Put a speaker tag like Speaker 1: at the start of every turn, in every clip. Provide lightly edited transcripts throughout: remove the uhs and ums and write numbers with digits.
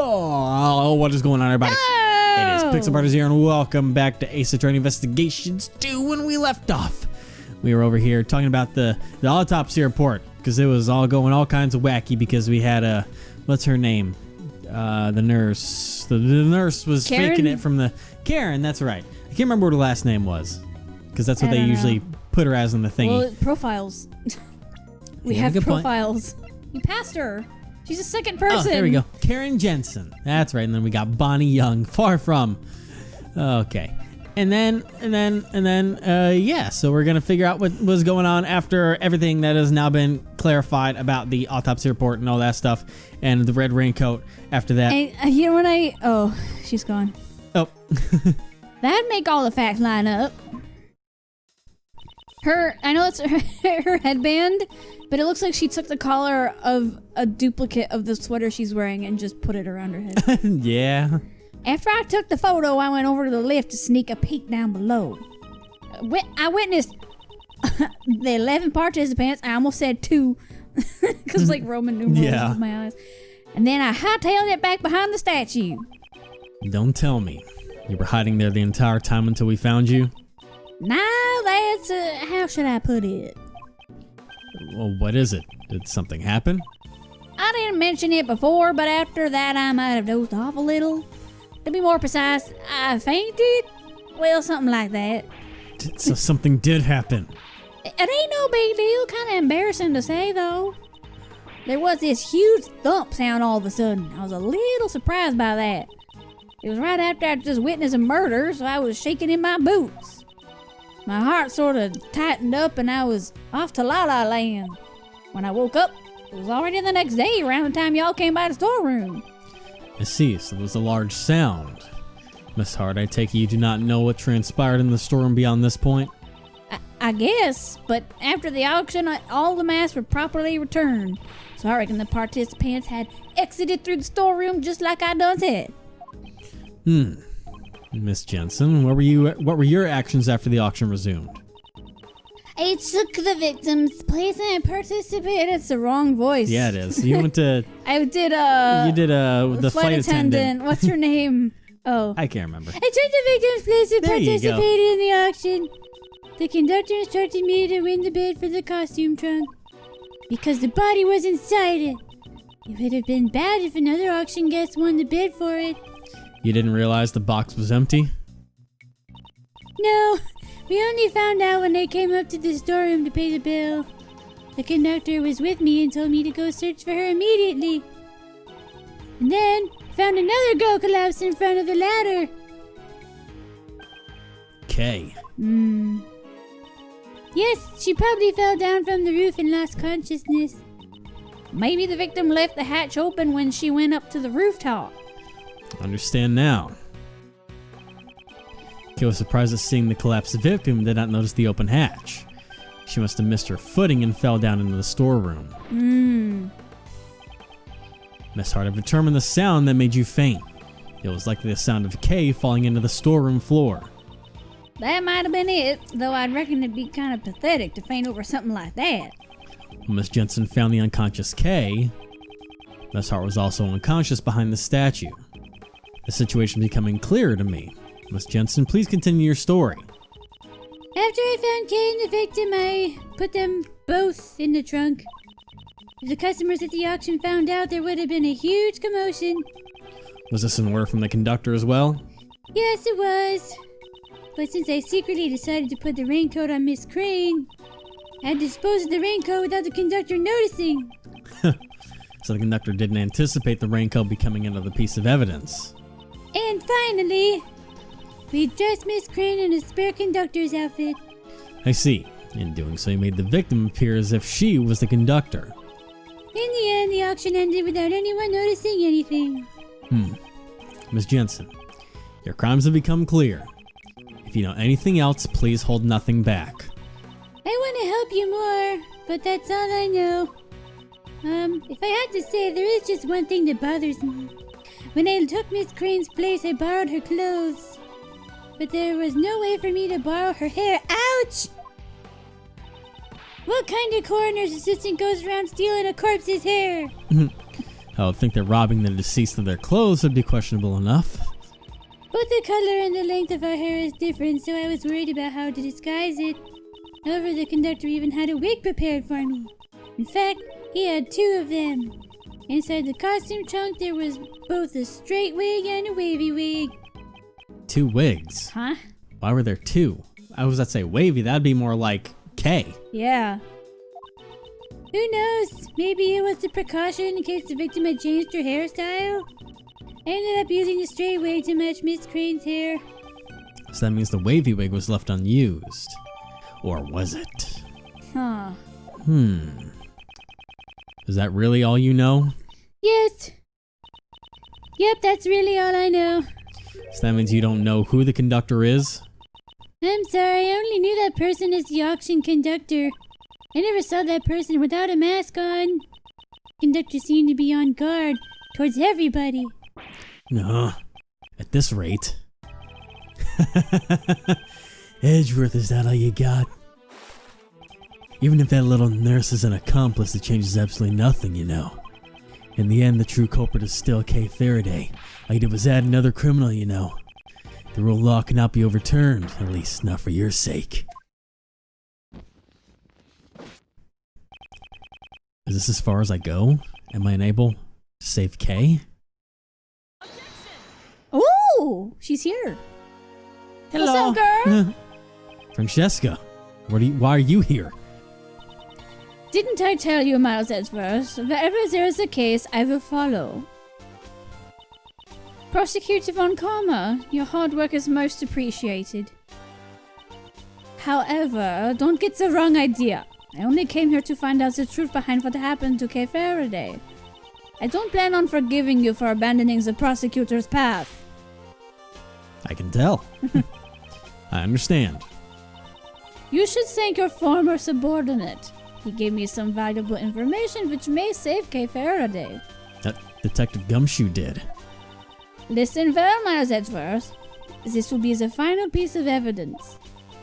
Speaker 1: Oh, what is going on, everybody? It is Pixel Brothers here, and welcome back to Ace Attorney Investigations 2. When we left off, we were over here talking about the autopsy report, because it was all going all kinds of wacky, because we had what's her name? The nurse. The nurse was
Speaker 2: Karen?
Speaker 1: faking it from the... Karen, that's right. I can't remember what her last name was, because that's what they usually put her as in the thingy.
Speaker 2: Well, profiles. We have profiles. You passed her. She's a second person.
Speaker 1: Oh, there we go. Karen Jensen. That's right. And then we got Bonnie Young. Far from. Okay. And then, yeah. So we're going to figure out what was going on after everything that has now been clarified about the autopsy report and all that stuff. And the red raincoat after that.
Speaker 2: And you know what oh, she's gone.
Speaker 1: Oh.
Speaker 2: That'd make all the facts line up. I know it's her headband, but it looks like she took the collar of a duplicate of the sweater she's wearing and just put it around her head.
Speaker 1: Yeah.
Speaker 2: After I took the photo, I went over to the lift to sneak a peek down below. I witnessed the 11 participants. I almost said 2, because like Roman numerals with my eyes. And then I hightailed it back behind the statue.
Speaker 1: Don't tell me. You were hiding there the entire time until we found you?
Speaker 2: No, that's, how should I put it?
Speaker 1: Well, what is it? Did something happen?
Speaker 2: I didn't mention it before, but after that I might have dozed off a little. To be more precise, I fainted? Well, something like that.
Speaker 1: So something did happen.
Speaker 2: It ain't no big deal, kinda embarrassing to say though. There was this huge thump sound all of a sudden. I was a little surprised by that. It was right after I just witnessed a murder, so I was shaking in my boots. My heart sort of tightened up and I was off to La La Land. When I woke up, it was already the next day around the time y'all came by the storeroom.
Speaker 1: I see, so it was a large sound. Miss Hart, I take it you do not know what transpired in the storeroom beyond this point?
Speaker 2: I guess, but after the auction, all the masks were properly returned. So I reckon the participants had exited through the storeroom just like I done said.
Speaker 1: Miss Jensen, what were your actions after the auction resumed?
Speaker 2: I took the victim's place and participated. It's the wrong voice.
Speaker 1: Yeah, it is. You went to...
Speaker 2: I did,
Speaker 1: You did, the flight attendant.
Speaker 2: What's her name? Oh.
Speaker 1: I can't remember.
Speaker 2: I took the victim's place and
Speaker 1: There you go.
Speaker 2: participated in the auction. The conductor instructed me to win the bid for the costume trunk. Because the body was inside it. It would have been bad if another auction guest won the bid for it.
Speaker 1: You didn't realize the box was empty?
Speaker 2: No, we only found out when they came up to the storeroom to pay the bill. The conductor was with me and told me to go search for her immediately. And then found another girl collapsed in front of the ladder.
Speaker 1: Okay.
Speaker 2: Yes, she probably fell down from the roof and lost consciousness. Maybe the victim left the hatch open when she went up to the rooftop.
Speaker 1: Understand now. Kay was surprised at seeing the collapsed victim and did not notice the open hatch. She must have missed her footing and fell down into the storeroom. Miss Hart have determined the sound that made you faint. It was likely the sound of Kay falling into the storeroom floor.
Speaker 2: That might have been it, though I'd reckon it'd be kind of pathetic to faint over something like that.
Speaker 1: When Miss Jensen found the unconscious Kay, Miss Hart was also unconscious behind the statue. The situation is becoming clearer to me. Miss Jensen, please continue your story.
Speaker 2: After I found Kay and the victim, I put them both in the trunk. If the customers at the auction found out, there would have been a huge commotion.
Speaker 1: Was this an order from the conductor as well?
Speaker 2: Yes, it was. But since I secretly decided to put the raincoat on Miss Crane, I disposed of the raincoat without the conductor noticing.
Speaker 1: So the conductor didn't anticipate the raincoat becoming another piece of evidence.
Speaker 2: And finally, we dressed Miss Crane in a spare conductor's outfit.
Speaker 1: I see. In doing so, you made the victim appear as if she was the conductor.
Speaker 2: In the end, the auction ended without anyone noticing anything.
Speaker 1: Miss Jensen, your crimes have become clear. If you know anything else, please hold nothing back.
Speaker 2: I want to help you more, but that's all I know. If I had to say, there is just one thing that bothers me. When I took Miss Crane's place, I borrowed her clothes. But there was no way for me to borrow her hair. Ouch! What kind of coroner's assistant goes around stealing a corpse's hair?
Speaker 1: I would think that robbing the deceased of their clothes would be questionable enough.
Speaker 2: Both the color and the length of our hair is different, so I was worried about how to disguise it. However, the conductor even had a wig prepared for me. In fact, he had 2 of them. Inside the costume trunk, there was both a straight wig and a wavy wig.
Speaker 1: 2 wigs?
Speaker 2: Huh?
Speaker 1: Why were there 2? I was about to say wavy, that'd be more like K.
Speaker 2: Yeah. Who knows? Maybe it was a precaution in case the victim had changed her hairstyle. I ended up using the straight wig to match Miss Crane's hair.
Speaker 1: So that means the wavy wig was left unused. Or was it?
Speaker 2: Huh.
Speaker 1: Is that really all you know?
Speaker 2: Yes. Yep, that's really all I know.
Speaker 1: So that means you don't know who the conductor is?
Speaker 2: I'm sorry, I only knew that person as the auction conductor. I never saw that person without a mask on. Conductor seemed to be on guard towards everybody.
Speaker 1: No. At this rate. Edgeworth, is that all you got? Even if that little nurse is an accomplice, it changes absolutely nothing, you know. In the end, the true culprit is still Kay Faraday. All you did was add another criminal, you know. The rule of law cannot be overturned, at least not for your sake. Is this as far as I go? Am I unable to save Kay?
Speaker 2: Ooh, she's here.
Speaker 1: Hello.
Speaker 2: What's up, girl?
Speaker 1: Francesca, why are you here?
Speaker 2: Didn't I tell you, Miles Edgeworth? Wherever there is a case, I will follow. Prosecutor Von Karma, your hard work is most appreciated. However, don't get the wrong idea. I only came here to find out the truth behind what happened to Kay Faraday. I don't plan on forgiving you for abandoning the prosecutor's path.
Speaker 1: I can tell. I understand.
Speaker 2: You should thank your former subordinate. He gave me some valuable information which may save Kay Faraday.
Speaker 1: That Detective Gumshoe did.
Speaker 2: Listen well, Miles Edgeworth. This will be the final piece of evidence.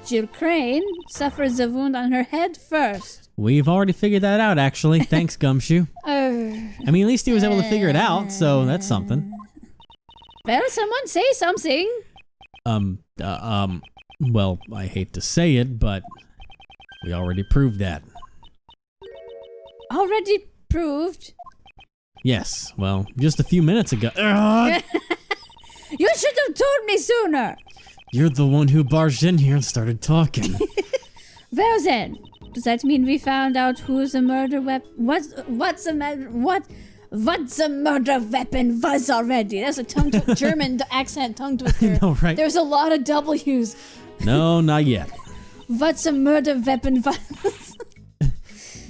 Speaker 2: Jill Crane suffered the wound on her head first.
Speaker 1: We've already figured that out, actually. Thanks, Gumshoe. I mean, at least he was able to figure it out, so that's something.
Speaker 2: Well, someone say something.
Speaker 1: Well, I hate to say it, but we already proved that.
Speaker 2: Already proved?
Speaker 1: Yes, well, just a few minutes ago.
Speaker 2: You should have told me sooner.
Speaker 1: You're the one who barged in here and started talking.
Speaker 2: Well then, does that mean we found out who's the murder weapon? What the murder weapon was already? That's a German accent tongue twister.
Speaker 1: I know, right?
Speaker 2: There's a lot of W's.
Speaker 1: No, not yet.
Speaker 2: What's a murder weapon was?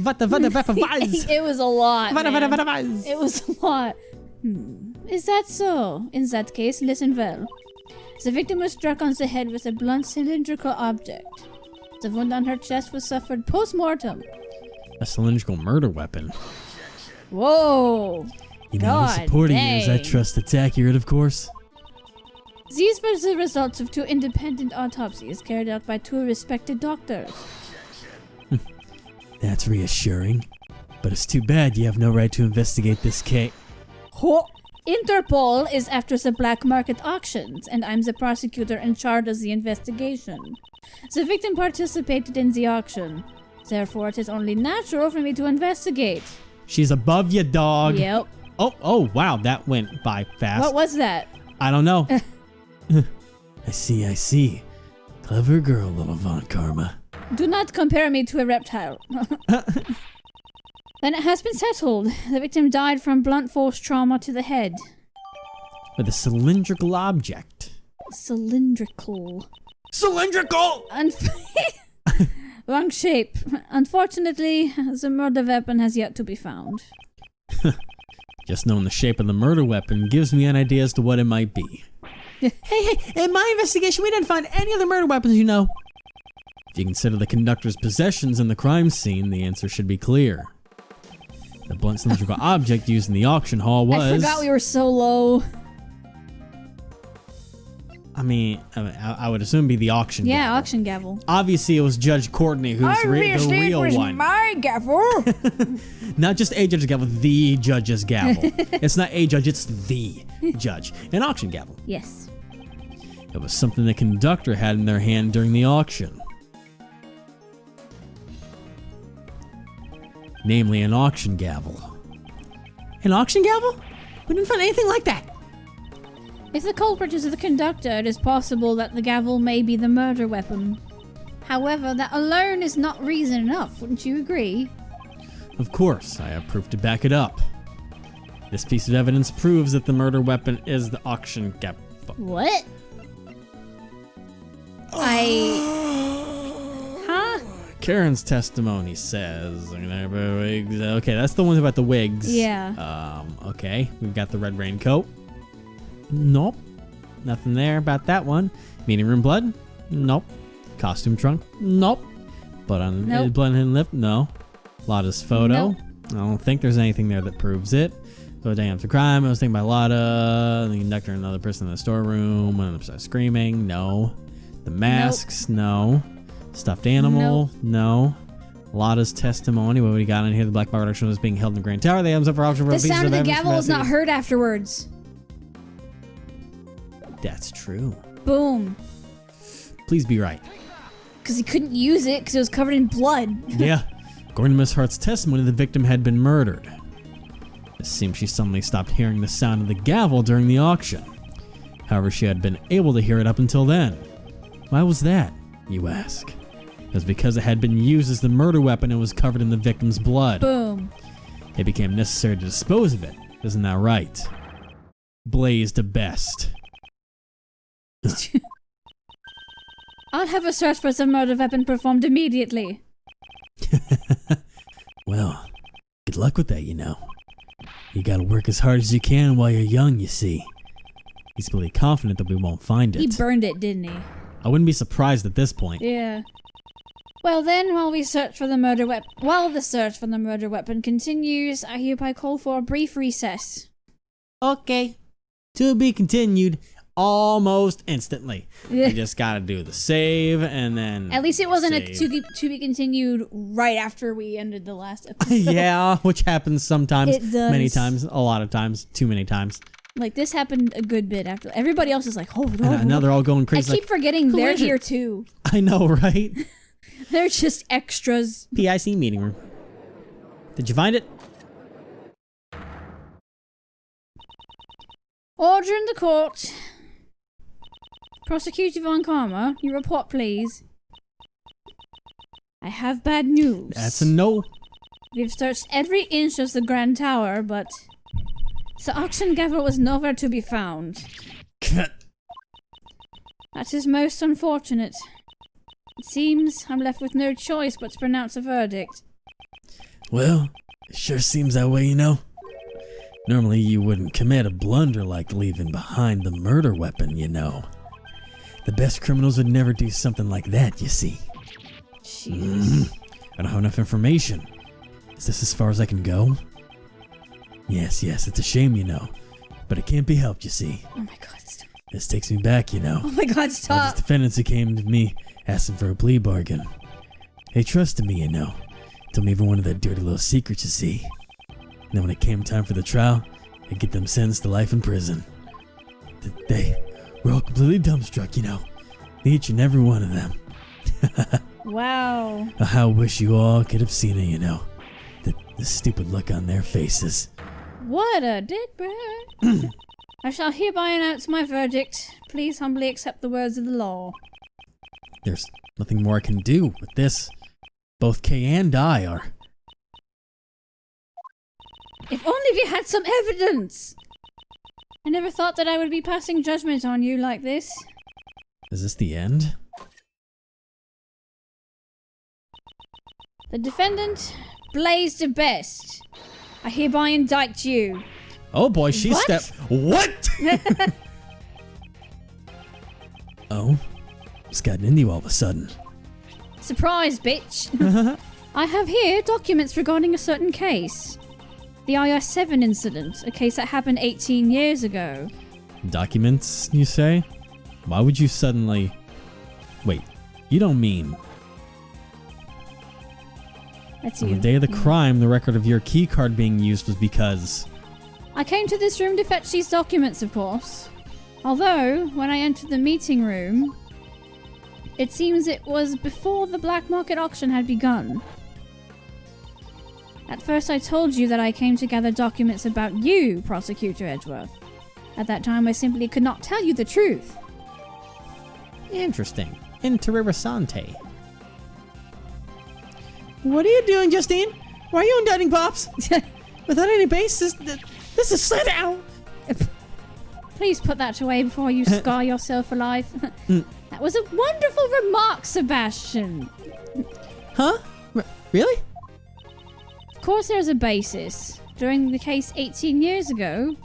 Speaker 1: What the weapon was?
Speaker 2: It was a lot.
Speaker 1: What
Speaker 2: Man. It was a lot. Is that so? In that case, listen well. The victim was struck on the head with a blunt cylindrical object. The wound on her chest was suffered post-mortem.
Speaker 1: A cylindrical murder weapon.
Speaker 2: Whoa!
Speaker 1: You know, the supporting yours, I trust it's accurate, of course.
Speaker 2: These were the results of 2 independent autopsies carried out by 2 respected doctors.
Speaker 1: That's reassuring. But it's too bad you have no right to investigate this case.
Speaker 2: Interpol is after the black market auctions, and I'm the prosecutor in charge of the investigation. The victim participated in the auction. Therefore, it is only natural for me to investigate.
Speaker 1: She's above you, dog.
Speaker 2: Yep.
Speaker 1: Oh, wow, that went by fast.
Speaker 2: What was that?
Speaker 1: I don't know. I see. Clever girl, little Von Karma.
Speaker 2: Do not compare me to a reptile. Then it has been settled. The victim died from blunt force trauma to the head.
Speaker 1: With a cylindrical object.
Speaker 2: Cylindrical.
Speaker 1: Cylindrical!
Speaker 2: Wrong shape. Unfortunately, the murder weapon has yet to be found.
Speaker 1: Just knowing the shape of the murder weapon gives me an idea as to what it might be. Hey, in my investigation, we didn't find any other murder weapons, you know. If you consider the conductor's possessions in the crime scene, the answer should be clear. The blunt cylindrical object used in the auction hall was...
Speaker 2: I forgot we were so low.
Speaker 1: I mean, I would assume it'd be the auction gavel.
Speaker 2: Yeah, auction gavel.
Speaker 1: Obviously, it was Judge Courtney who's the real one.
Speaker 2: My gavel.
Speaker 1: Not just a judge's gavel, the judge's gavel. It's not a judge, it's the judge. An auction gavel.
Speaker 2: Yes.
Speaker 1: It was something the conductor had in their hand during the auction. Namely, an auction gavel. An auction gavel? We didn't find anything like that.
Speaker 2: If the culprit is the conductor, it is possible that the gavel may be the murder weapon. However, that alone is not reason enough, wouldn't you agree?
Speaker 1: Of course, I have proof to back it up. This piece of evidence proves that the murder weapon is the auction gavel.
Speaker 2: What? Huh?
Speaker 1: Karen's testimony says... Okay, that's the one about the wigs.
Speaker 2: Yeah.
Speaker 1: Okay, we've got the red raincoat. Nope. Nothing there about that one. Meeting room blood? Nope. Costume trunk? Nope. Blood on blood on lip? No. Lotta's photo?
Speaker 2: Nope.
Speaker 1: I don't think there's anything there that proves it. So dang after crime, I was thinking about Lotta, the conductor, another person in the storeroom, one of them started screaming. No. The masks? No. Stuffed animal? No. Lotta's testimony. What we got in here? The black bar reduction was being held in the Grand Tower. They have up for auction for
Speaker 2: The
Speaker 1: pieces
Speaker 2: sound of the
Speaker 1: evidence
Speaker 2: gavel was not heard afterwards.
Speaker 1: That's true.
Speaker 2: Boom.
Speaker 1: Please be right.
Speaker 2: Because he couldn't use it because it was covered in blood.
Speaker 1: Yeah. According to Miss Hart's testimony, the victim had been murdered. It seems she suddenly stopped hearing the sound of the gavel during the auction. However, she had been able to hear it up until then. Why was that, you ask? It was because it had been used as the murder weapon and was covered in the victim's blood.
Speaker 2: Boom.
Speaker 1: It became necessary to dispose of it. Isn't that right? Blaze to best.
Speaker 2: I'll have a search for the murder weapon performed immediately.
Speaker 1: Well, good luck with that, you know. You gotta work as hard as you can while you're young, you see. He's pretty confident that we won't find it.
Speaker 2: He burned it, didn't he?
Speaker 1: I wouldn't be surprised at this point.
Speaker 2: Yeah. Well then, while the search for the murder weapon continues, I hereby call for a brief recess.
Speaker 1: Okay. To be continued almost instantly.
Speaker 2: Yeah.
Speaker 1: You just gotta do the save and then
Speaker 2: At least it wasn't
Speaker 1: save.
Speaker 2: to be continued right after we ended the last episode.
Speaker 1: Yeah, which happens sometimes.
Speaker 2: It does.
Speaker 1: Many times. A lot of times. Too many times.
Speaker 2: Like, this happened a good bit after. Everybody else is like, oh,
Speaker 1: And now they're all going
Speaker 2: I
Speaker 1: crazy.
Speaker 2: keep forgetting
Speaker 1: who
Speaker 2: they're
Speaker 1: is it?
Speaker 2: here too.
Speaker 1: I know, right?
Speaker 2: They're just extras.
Speaker 1: PIC meeting room. Did you find it?
Speaker 2: Order in the court. Prosecutor Von Karma, your report, please. I have bad news.
Speaker 1: That's a no.
Speaker 2: We've searched every inch of the Grand Tower, but the auction gavel was nowhere to be found. That is most unfortunate. It seems I'm left with no choice but to pronounce a verdict.
Speaker 1: Well, it sure seems that way, you know. Normally you wouldn't commit a blunder like leaving behind the murder weapon, you know. The best criminals would never do something like that, you see.
Speaker 2: Jeez.
Speaker 1: I don't have enough information. Is this as far as I can go? Yes, it's a shame, you know. But it can't be helped, you see.
Speaker 2: Oh my god, stop.
Speaker 1: This takes me back, you know.
Speaker 2: Oh my god,
Speaker 1: All
Speaker 2: stop.
Speaker 1: these defendants who came to me asking for a plea bargain. They trusted me, you know. Told me every one of their dirty little secrets, you see. And then when it came time for the trial, I'd get them sentenced to life in prison. They were all completely dumbstruck, you know. Each and every one of them.
Speaker 2: Wow.
Speaker 1: How I wish you all could have seen it, you know. The stupid look on their faces.
Speaker 2: What a dickbag. I shall hereby announce my verdict. Please humbly accept the words of the law.
Speaker 1: There's nothing more I can do with this. Both Kay and I are...
Speaker 2: If only we had some evidence! I never thought that I would be passing judgment on you like this.
Speaker 1: Is this the end?
Speaker 2: The defendant, Blaze the Best. I hereby indict you.
Speaker 1: Oh boy, she
Speaker 2: What?
Speaker 1: stepped... What?! Oh? It's gotten into you all of a sudden.
Speaker 2: Surprise, bitch. I have here documents regarding a certain case. The IR-7 incident, a case that happened 18 years ago.
Speaker 1: Documents, you say? Why would you suddenly... Wait, you don't mean...
Speaker 2: That's
Speaker 1: On
Speaker 2: you.
Speaker 1: the day of the crime, the record of your key card being used was because...
Speaker 2: I came to this room to fetch these documents, of course. Although, when I entered the meeting room, it seems it was before the black market auction had begun. At first I told you that I came to gather documents about you, Prosecutor Edgeworth. At that time I simply could not tell you the truth.
Speaker 1: Interesting. Interessante. What are you doing, Justine? Why are you indicting Pops? Without any basis, this is slid out.
Speaker 2: Please put that away before you scar yourself for life. That was a wonderful remark, Sebastian.
Speaker 1: Huh? Really?
Speaker 2: Of course there's a basis. During the case 18 years ago,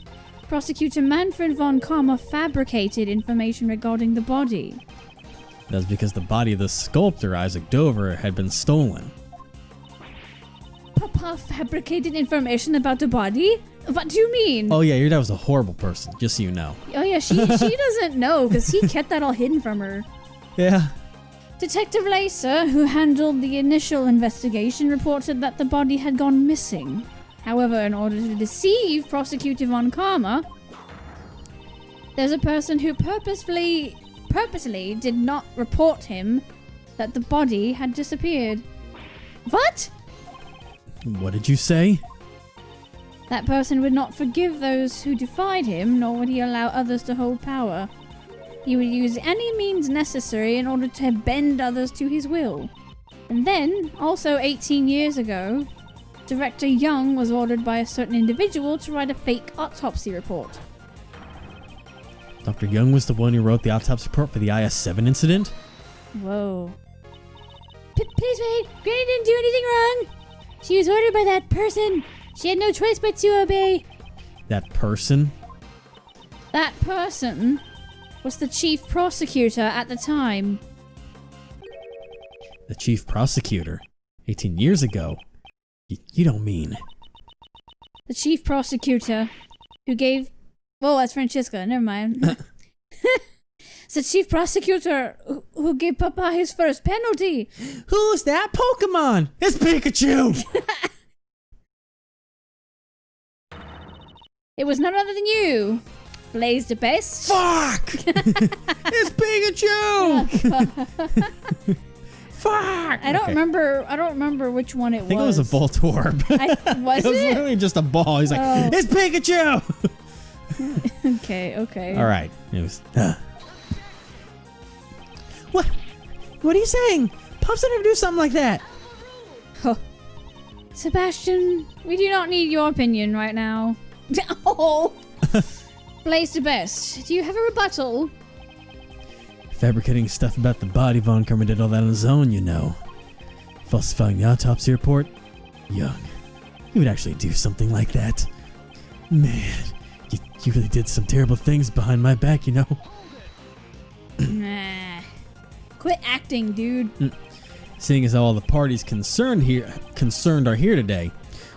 Speaker 2: Prosecutor Manfred von Kammer fabricated information regarding the body.
Speaker 1: That's because the body of the sculptor, Isaac Dover, had been stolen.
Speaker 2: Papa fabricated information about the body? What do you mean?
Speaker 1: Oh yeah, your dad was a horrible person, just so you know.
Speaker 2: Oh yeah, she doesn't know because he kept that all hidden from her.
Speaker 1: Yeah.
Speaker 2: Detective Lacer, who handled the initial investigation, reported that the body had gone missing. However, in order to deceive Prosecutor von Kammer, there's a person who purposely did not report him that the body had disappeared. What?
Speaker 1: What did you say?
Speaker 2: That person would not forgive those who defied him, nor would he allow others to hold power. He would use any means necessary in order to bend others to his will. And then, also 18 years ago, Director Young was ordered by a certain individual to write a fake autopsy report.
Speaker 1: Dr. Young was the one who wrote the autopsy report for the IS-7 incident?
Speaker 2: Whoa. Please wait! Granny didn't do anything wrong! She was ordered by that person! She had no choice but to obey!
Speaker 1: That person?
Speaker 2: That person was the chief prosecutor at the time.
Speaker 1: The chief prosecutor? 18 years ago? You don't mean...
Speaker 2: The chief prosecutor who gave... Whoa, that's Francesca, never mind. It's the chief prosecutor who gave Papa his first penalty.
Speaker 1: Who's that Pokemon? It's Pikachu!
Speaker 2: It was none other than you, Blaze the Best.
Speaker 1: Fuck! It's Pikachu! Fuck!
Speaker 2: I don't remember which one it was.
Speaker 1: I think it was a Voltorb.
Speaker 2: Was
Speaker 1: It was
Speaker 2: it?
Speaker 1: literally just a ball. He's like,
Speaker 2: Oh.
Speaker 1: it's Pikachu!
Speaker 2: Okay.
Speaker 1: All right. It was. What? What are you saying? Pops would never do something like that.
Speaker 2: Huh. Sebastian, we do not need your opinion right now. Oh! Blaze the Best, do you have a rebuttal?
Speaker 1: Fabricating stuff about the body, Von Kerman did all that on his own, you know. Falsifying the autopsy report? Young. He would actually do something like that. Man, you really did some terrible things behind my back, you know.
Speaker 2: Nah. Quit acting, dude.
Speaker 1: Seeing as how all the parties concerned are here today,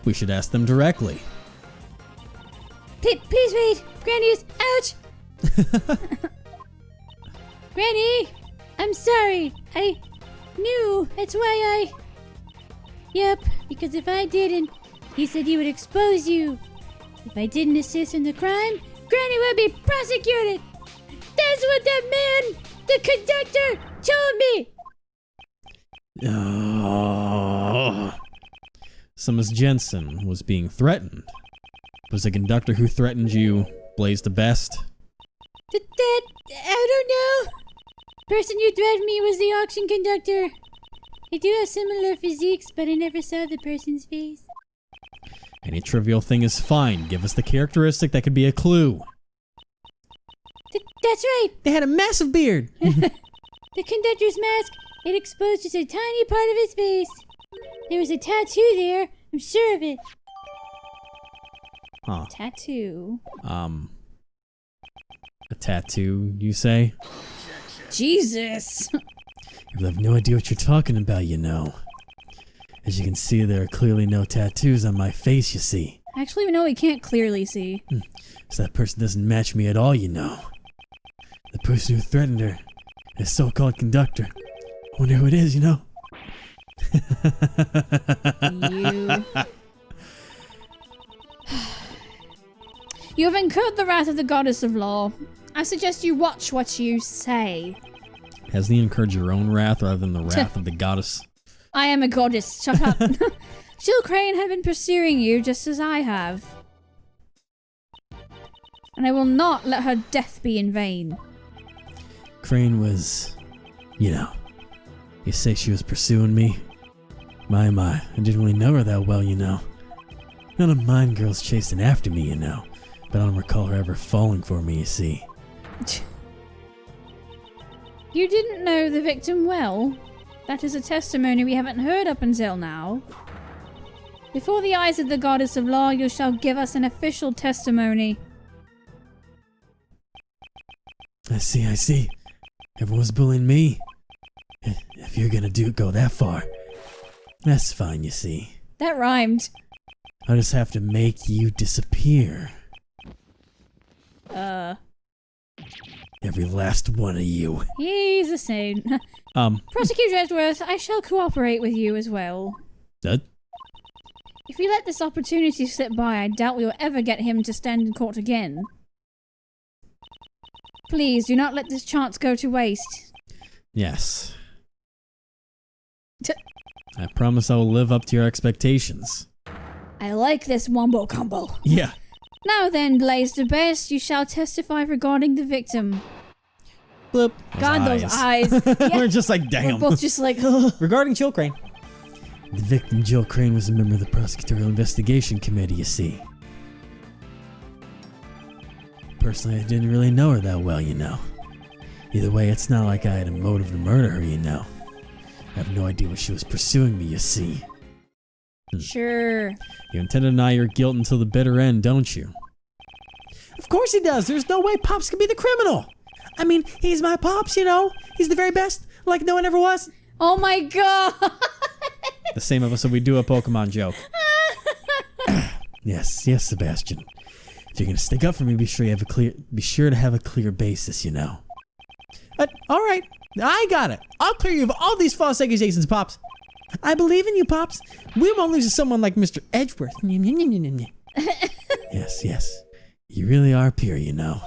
Speaker 1: we should ask them directly.
Speaker 2: Please wait! Granny is ouch! Granny! I'm sorry! I knew! That's why Yep, because if I didn't, he said he would expose you. If I didn't assist in the crime, Granny would be prosecuted! That's what that man, the conductor, told me!
Speaker 1: So Miss Jensen was being threatened. Was the conductor who threatened you Blaze the Best?
Speaker 2: I don't know. Person who threatened me was the auction conductor. They do have similar physiques, but I never saw the person's face.
Speaker 1: Any trivial thing is fine. Give us the characteristic that could be a clue.
Speaker 2: That's right.
Speaker 1: They had a massive beard.
Speaker 2: The conductor's mask, it exposed just a tiny part of his face. There was a tattoo there, I'm sure of it.
Speaker 1: Huh.
Speaker 2: Tattoo?
Speaker 1: A tattoo, you say?
Speaker 2: Jesus!
Speaker 1: You have no idea what you're talking about, you know. As you can see, there are clearly no tattoos on my face, you see.
Speaker 2: Actually, no, we can't clearly see.
Speaker 1: So that person doesn't match me at all, you know. The person who threatened her, a so-called conductor. Wonder who it is, you know?
Speaker 2: You. You have incurred the wrath of the goddess of law. I suggest you watch what you say.
Speaker 1: Hasn't he incurred your own wrath rather than the wrath of the goddess?
Speaker 2: I am a goddess. Shut up. Jill Crane had been pursuing you just as I have. And I will not let her death be in vain.
Speaker 1: Crane was, you know, you say she was pursuing me? My, I didn't really know her that well, you know. None of mine girls chasing after me, you know. But I don't recall her ever falling for me, you see.
Speaker 2: You didn't know the victim well? That is a testimony we haven't heard up until now. Before the eyes of the goddess of law, you shall give us an official testimony.
Speaker 1: I see. Everyone's bullying me. If you're gonna go that far, that's fine, you see.
Speaker 2: That rhymed.
Speaker 1: I'll just have to make you disappear. Every last one of you.
Speaker 2: He's a saint. Prosecutor Edgeworth, I shall cooperate with you as well.
Speaker 1: That?
Speaker 2: If we let this opportunity slip by, I doubt we will ever get him to stand in court again. Please, do not let this chance go to waste.
Speaker 1: Yes. I promise I will live up to your expectations.
Speaker 2: I like this wombo combo.
Speaker 1: Yeah.
Speaker 2: Now then, Blaze the Best, you shall testify regarding the victim.
Speaker 1: Bloop.
Speaker 2: Those eyes. Yeah.
Speaker 1: We're just like, damn.
Speaker 2: We're both just like, ugh.
Speaker 1: Regarding Jill Crane. The victim, Jill Crane, was a member of the prosecutorial investigation committee, you see. Personally, I didn't really know her that well, you know. Either way, it's not like I had a motive to murder her, you know. I have no idea what she was pursuing me, you see.
Speaker 2: Sure.
Speaker 1: You intend to deny your guilt until the bitter end, don't you? Of course he does. There's no way Pops can be the criminal. I mean, he's my Pops, you know. He's the very best, like no one ever was.
Speaker 2: Oh my god.
Speaker 1: The same episode we do a Pokemon joke. Yes, Sebastian. If you're gonna stick up for me, be sure to have a clear basis, you know. All right, I got it. I'll clear you of all these false accusations, Pops. I believe in you, Pops. We won't lose to someone like Mr. Edgeworth. Yes. You really are pure, you know.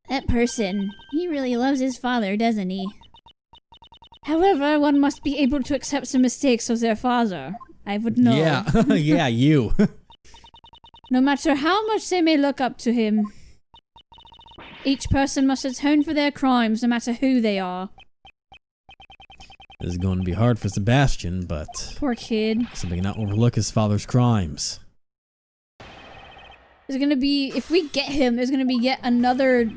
Speaker 2: That person, he really loves his father, doesn't he? However, one must be able to accept some mistakes of their father. I would know.
Speaker 1: Yeah, yeah, you.
Speaker 2: No matter how much they may look up to him, each person must atone for their crimes, no matter who they are.
Speaker 1: This is going to be hard for Sebastian, but...
Speaker 2: Poor kid.
Speaker 1: Somebody cannot overlook his father's crimes.
Speaker 2: There's gonna be, if we get him, there's gonna be yet another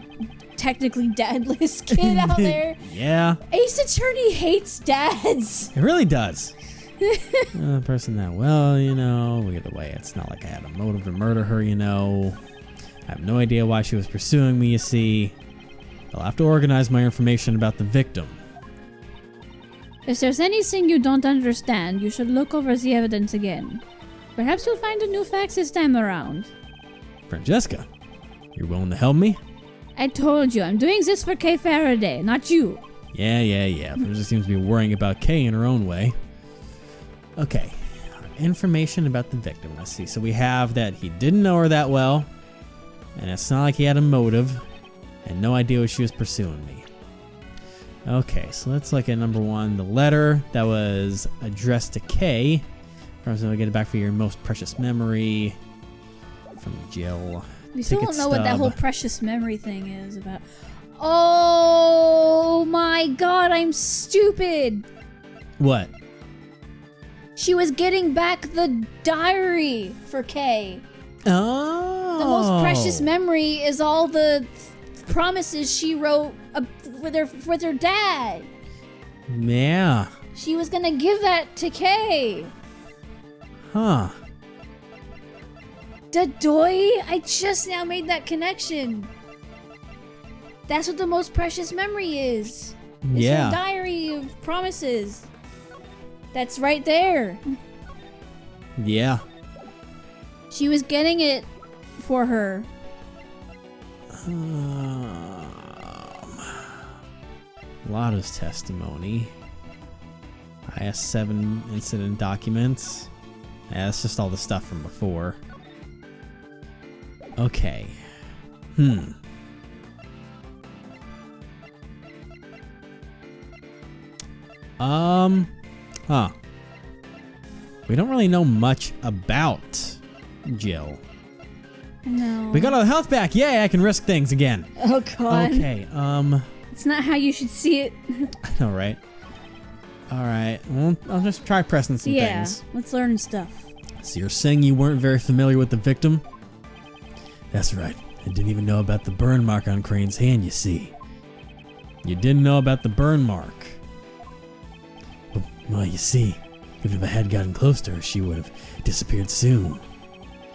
Speaker 2: technically dadless kid out there.
Speaker 1: Yeah.
Speaker 2: Ace Attorney hates dads.
Speaker 1: It really does. Person that, well, you know, either way, it's not like I had a motive to murder her, you know. I have no idea why she was pursuing me, you see. I'll have to organize my information about the victim.
Speaker 2: If there's anything you don't understand, you should look over the evidence again. Perhaps you'll find a new fact this time around.
Speaker 1: Francesca, you're willing to help me?
Speaker 2: I told you, I'm doing this for Kay Faraday, not you.
Speaker 1: Yeah. Francesca seems to be worrying about Kay in her own way. Okay, information about the victim. Let's see. So we have that he didn't know her that well, and it's not like he had a motive, and no idea what she was pursuing me. Okay, so let's look at number one, the letter that was addressed to Kay. First, I'll get it back for your most precious memory from Jill.
Speaker 2: We still don't know what that whole precious memory thing is about. Oh my god, I'm stupid.
Speaker 1: What?
Speaker 2: She was getting back the diary for Kay.
Speaker 1: Oh.
Speaker 2: The most precious memory is all the promises she wrote with her dad.
Speaker 1: Yeah.
Speaker 2: She was gonna give that to Kay.
Speaker 1: Huh.
Speaker 2: Dadoy, I just now made that connection. That's what the most precious memory is. It's
Speaker 1: Yeah.
Speaker 2: her diary of promises. That's right there.
Speaker 1: Yeah.
Speaker 2: She was getting it for her.
Speaker 1: Oh Lotta's testimony. IS-7 incident documents. Yeah, that's just all the stuff from before. Okay. We don't really know much about Jill.
Speaker 2: No.
Speaker 1: We got our health back. Yay, I can risk things again.
Speaker 2: Oh, God.
Speaker 1: Okay,
Speaker 2: It's not how you should see it.
Speaker 1: I know, right? Alright, well, I'll just try pressing some things.
Speaker 2: Let's learn stuff.
Speaker 1: So you're saying you weren't very familiar with the victim? That's right. I didn't even know about the burn mark on Crane's hand, you see. You didn't know about the burn mark. Well, you see, if I had gotten close to her, she would have disappeared soon.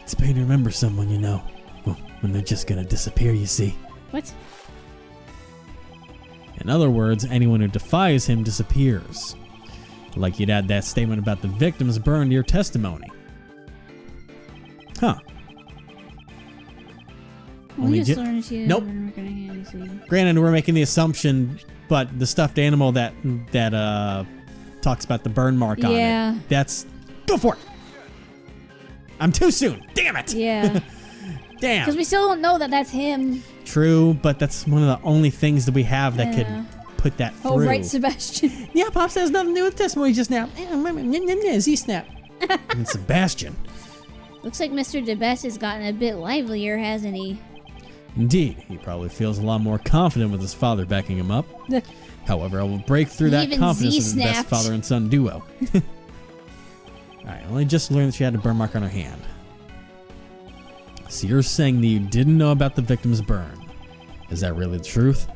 Speaker 1: It's pain to remember someone, you know. Well, when they're just gonna disappear, you see.
Speaker 2: What?
Speaker 1: In other words, anyone who defies him disappears. Like you'd add that statement about the victims burned to your testimony. Huh.
Speaker 2: We just learned she
Speaker 1: Nope. Granted, we're making the assumption, but the stuffed animal that talks about the burn mark on it. That's... Go for it! I'm too soon! Damn it!
Speaker 2: Yeah.
Speaker 1: Damn!
Speaker 2: Because we still don't know that that's him.
Speaker 1: True, but that's one of the only things that we have that could put that through.
Speaker 2: Oh, right, Sebastian.
Speaker 1: Yeah, Pops has nothing to do with testimony just now. Z-snap. And Sebastian.
Speaker 2: Looks like Mr. DeBest has gotten a bit livelier, hasn't he?
Speaker 1: Indeed, he probably feels a lot more confident with his father backing him up. However, I will break through that confidence with the best father and son duo. Alright, I only just learned that she had a burn mark on her hand. So you're saying that you didn't know about the victim's burn. Is that really the truth?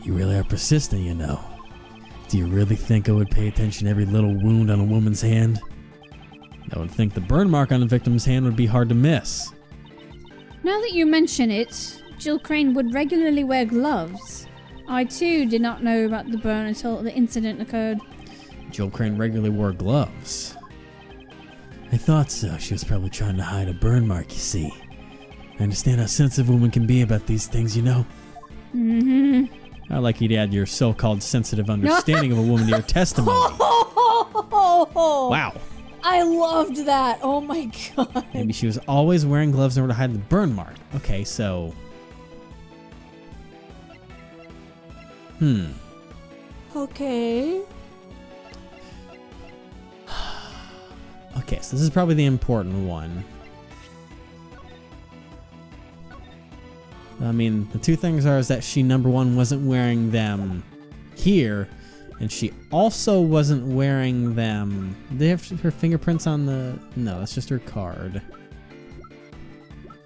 Speaker 1: You really are persistent, you know. Do you really think I would pay attention to every little wound on a woman's hand? I would think the burn mark on the victim's hand would be hard to miss.
Speaker 2: Now that you mention it, Jill Crane would regularly wear gloves. I too did not know about the burn until the incident occurred.
Speaker 1: Jill Crane regularly wore gloves. I thought so. She was probably trying to hide a burn mark, you see. I understand how sensitive women can be about these things, you know? I like you'd add your so-called sensitive understanding of a woman to your testimony. Wow.
Speaker 2: I loved that. Oh my god.
Speaker 1: Maybe she was always wearing gloves in order to hide the burn mark. Okay, so...
Speaker 2: Okay.
Speaker 1: Okay, so this is probably the important one. I mean, the two things are is that she, number one, wasn't wearing them here, and she also wasn't wearing them... Do they have her fingerprints on the... No, that's just her card.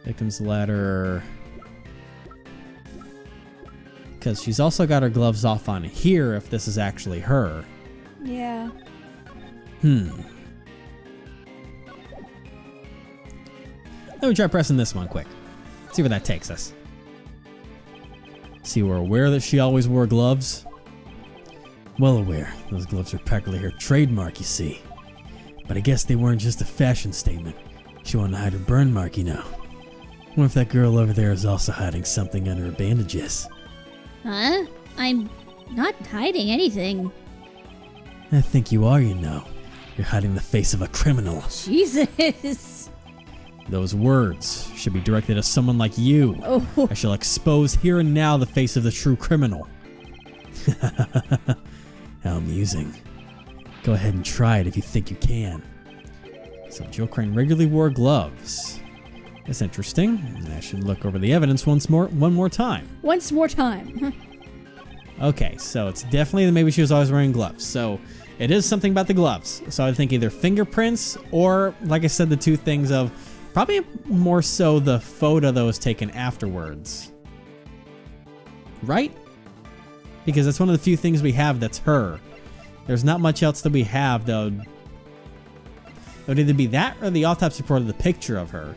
Speaker 1: Victim's letter... Because she's also got her gloves off on here if this is actually her.
Speaker 2: Yeah.
Speaker 1: Let me try pressing this one quick. See where that takes us. See, we're aware that she always wore gloves. Well aware. Those gloves are practically her trademark, you see. But I guess they weren't just a fashion statement. She wanted to hide her burn mark, you know. What if that girl over there is also hiding something under her bandages?
Speaker 2: Huh? I'm not hiding anything.
Speaker 1: I think you are, you know. You're hiding the face of a criminal.
Speaker 2: Jesus.
Speaker 1: Those words should be directed at someone like you.
Speaker 2: Oh.
Speaker 1: I shall expose here and now the face of the true criminal. How amusing. Go ahead and try it if you think you can. So Jill Crane regularly wore gloves. That's interesting. I should look over the evidence one more time.
Speaker 2: Once more time.
Speaker 1: Okay, so it's definitely that maybe she was always wearing gloves. So it is something about the gloves. So I think either fingerprints or, like I said, the two things of probably more so the photo that was taken afterwards. Right? Because that's one of the few things we have that's her. There's not much else that we have, though. It would either be that or the autopsy report of the picture of her.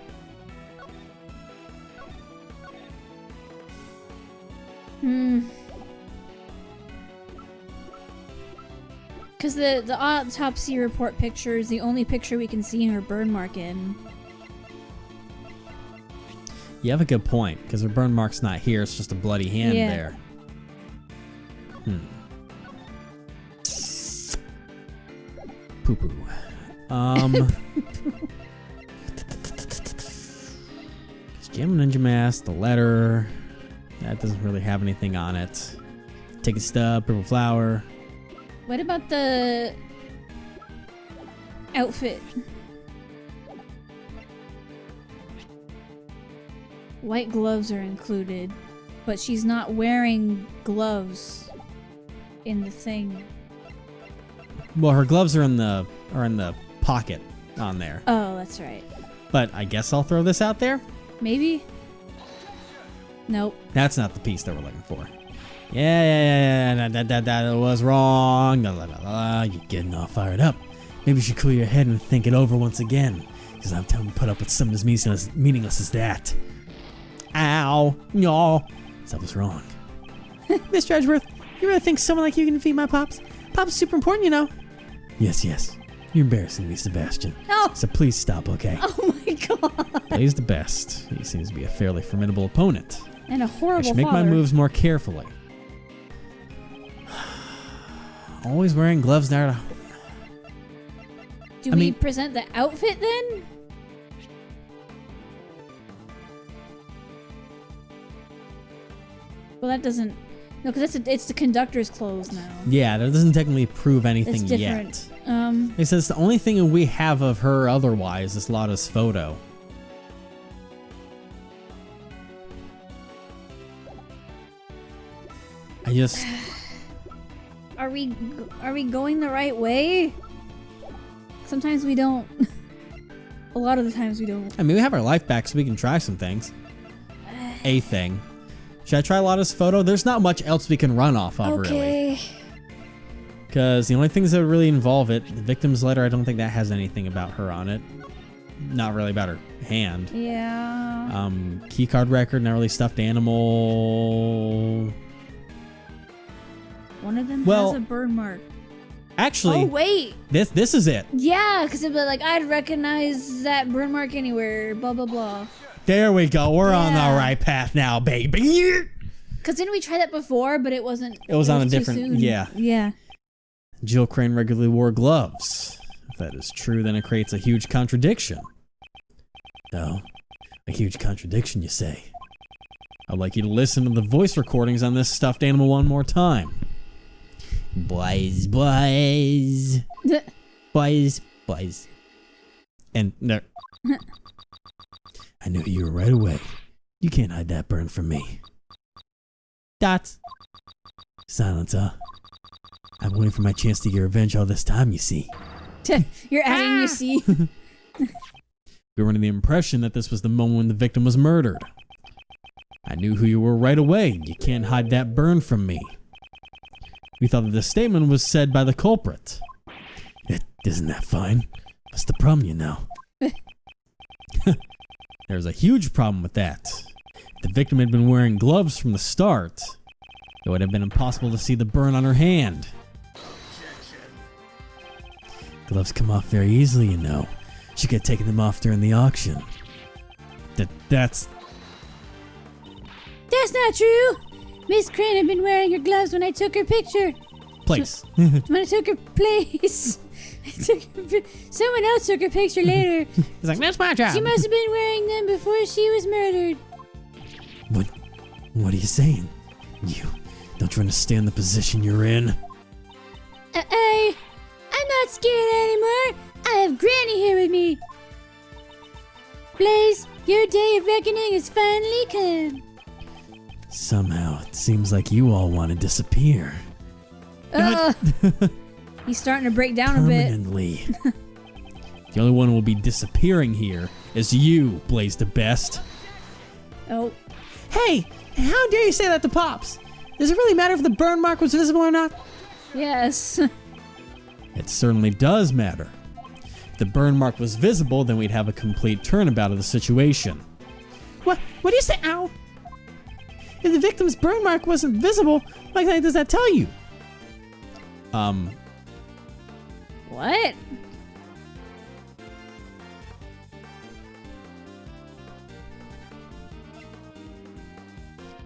Speaker 2: Because the autopsy report picture is the only picture we can see her burn mark in.
Speaker 1: You have a good point, because her burn mark's not here, it's just a bloody hand there. Poo-poo. Gem Ninja Mask, the letter. That doesn't really have anything on it. Ticket stub, purple flower.
Speaker 2: What about the outfit? White gloves are included, but she's not wearing gloves in the thing.
Speaker 1: Well, her gloves are in the pocket on there.
Speaker 2: Oh, that's right.
Speaker 1: But I guess I'll throw this out there.
Speaker 2: Maybe? Nope.
Speaker 1: That's not the piece that we're looking for. Yeah. That was wrong. You're getting all fired up. Maybe you should clear your head and think it over once again. Because I'm telling you, put up with something as meaningless as that. Ow. No. That was wrong. Mr. Edgeworth, you really think someone like you can defeat my Pops? Pops is super important, you know. Yes. You're embarrassing me, Sebastian.
Speaker 2: No.
Speaker 1: So please stop, okay?
Speaker 2: Oh my god.
Speaker 1: He's the best. He seems to be a fairly formidable opponent.
Speaker 2: And a horrible
Speaker 1: I should make
Speaker 2: father.
Speaker 1: my moves more carefully. Always wearing gloves now.
Speaker 2: Do we present the outfit then? Well, that doesn't. No, because it's the conductor's clothes now.
Speaker 1: Yeah, that doesn't technically prove anything
Speaker 2: It's different.
Speaker 1: yet. It says the only thing we have of her otherwise is Lotta's photo. I just...
Speaker 2: Are we going the right way? Sometimes we don't. A lot of the times we don't.
Speaker 1: I mean, we have our life back, so we can try some things. A thing. Should I try Lotta's photo? There's not much else we can run off of, really. Because the only things that really involve it, the victim's letter, I don't think that has anything about her on it. Not really about her hand.
Speaker 2: Yeah.
Speaker 1: Keycard record, not really stuffed animal.
Speaker 2: One of them has a burn mark.
Speaker 1: Actually,
Speaker 2: oh wait,
Speaker 1: this is it.
Speaker 2: Yeah, because it'd be like, I'd recognize that burn mark anywhere. Blah blah blah.
Speaker 1: There we go. We're on the right path now, baby.
Speaker 2: Because didn't we try that before? But it wasn't.
Speaker 1: It was on a
Speaker 2: too
Speaker 1: different.
Speaker 2: soon.
Speaker 1: Yeah.
Speaker 2: Yeah.
Speaker 1: Jill Crane regularly wore gloves. If that is true, then it creates a huge contradiction. No, a huge contradiction, you say? I'd like you to listen to the voice recordings on this stuffed animal one more time. Boys. And no. I knew you were right away. You can't hide that burn from me. Dots. Silence, huh? I'm waiting for my chance to get revenge all this time, you see.
Speaker 2: You're adding, you see.
Speaker 1: We were under the impression that this was the moment when the victim was murdered. I knew who you were right away. You can't hide that burn from me. We thought that the statement was said by the culprit. Isn't that fine? What's the problem, you know? There's a huge problem with that. If the victim had been wearing gloves from the start, it would have been impossible to see the burn on her hand. Gloves come off very easily, you know. She could have taken them off during the auction. That's
Speaker 2: not true! Miss Crane had been wearing her gloves when I took her picture.
Speaker 1: Place.
Speaker 2: When I took her place. Someone else took her picture later.
Speaker 1: He's like, that's my job.
Speaker 2: She must have been wearing them before she was murdered.
Speaker 1: What are you saying? You don't you understand the position you're in?
Speaker 2: I'm not scared anymore. I have Granny here with me. Blaze, your day of reckoning has finally come.
Speaker 1: Somehow, it seems like you all want to disappear.
Speaker 2: He's starting to break down
Speaker 1: permanently.
Speaker 2: a bit.
Speaker 1: The only one who will be disappearing here is you, Blaze the Best.
Speaker 2: Oh.
Speaker 1: Hey, how dare you say that to Pops? Does it really matter if the burn mark was visible or not?
Speaker 2: Yes.
Speaker 1: It certainly does matter. If the burn mark was visible, then we'd have a complete turnabout of the situation. What do you say? Ow! If the victim's burn mark wasn't visible, what exactly does that tell you?
Speaker 2: What?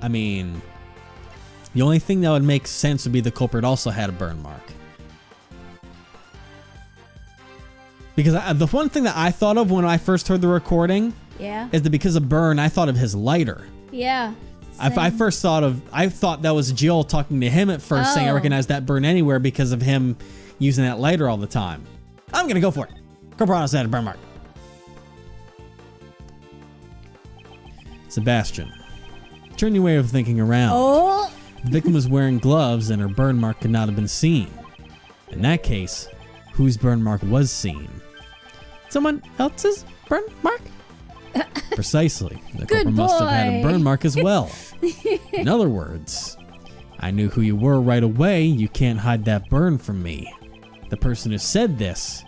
Speaker 1: I mean, The only thing that would make sense would be the culprit also had a burn mark. Because the one thing that I thought of when I first heard the recording is that because of burn, I thought of his lighter.
Speaker 2: Yeah.
Speaker 1: I thought that was Jill talking to him at first, saying I recognize that burn anywhere because of him using that lighter all the time. I'm gonna go for it. Corporatus had a burn mark. Sebastian, turn your way of thinking around.
Speaker 2: Oh.
Speaker 1: The victim was wearing gloves and her burn mark could not have been seen. In that case, whose burn mark was seen? Someone else's burn mark? Precisely. The culprit must have had a burn mark as well. In other words, I knew who you were right away. You can't hide that burn from me. The person who said this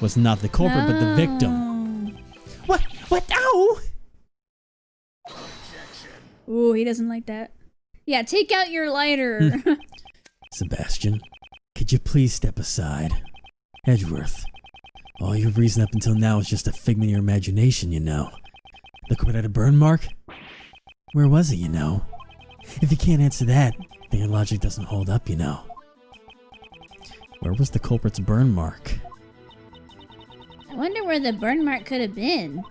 Speaker 1: was not the culprit, but the victim. What? Ow!
Speaker 2: Ooh, he doesn't like that. Yeah, take out your lighter.
Speaker 1: Sebastian, could you please step aside? Edgeworth, all your reason up until now is just a figment of your imagination, you know. The culprit had a burn mark? Where was it, you know? If you can't answer that, then your logic doesn't hold up, you know. Where was the culprit's burn mark?
Speaker 2: I wonder where the burn mark could have been.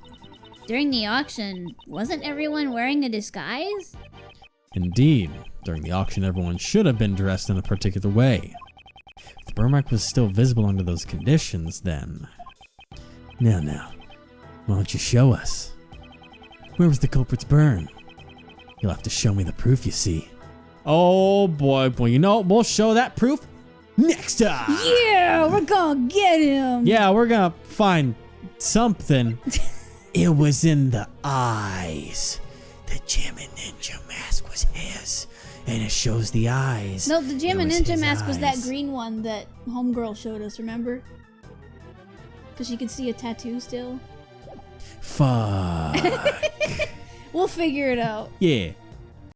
Speaker 2: During the auction, wasn't everyone wearing a disguise?
Speaker 1: Indeed, during the auction everyone should have been dressed in a particular way. If the burn mark was still visible under those conditions, then... Now, why don't you show us? Where was the culprit's burn? You'll have to show me the proof, you see. Oh boy, you know, we'll show that proof next time!
Speaker 2: Yeah, we're gonna get him!
Speaker 1: Yeah, we're gonna find something. It was in the eyes. The Gem and Ninja mask was his, and it shows the eyes.
Speaker 2: No, the Gem and Ninja mask was that green one that Homegirl showed us, remember? Because you could see a tattoo still.
Speaker 1: Fuck.
Speaker 2: We'll figure it out.
Speaker 1: Yeah.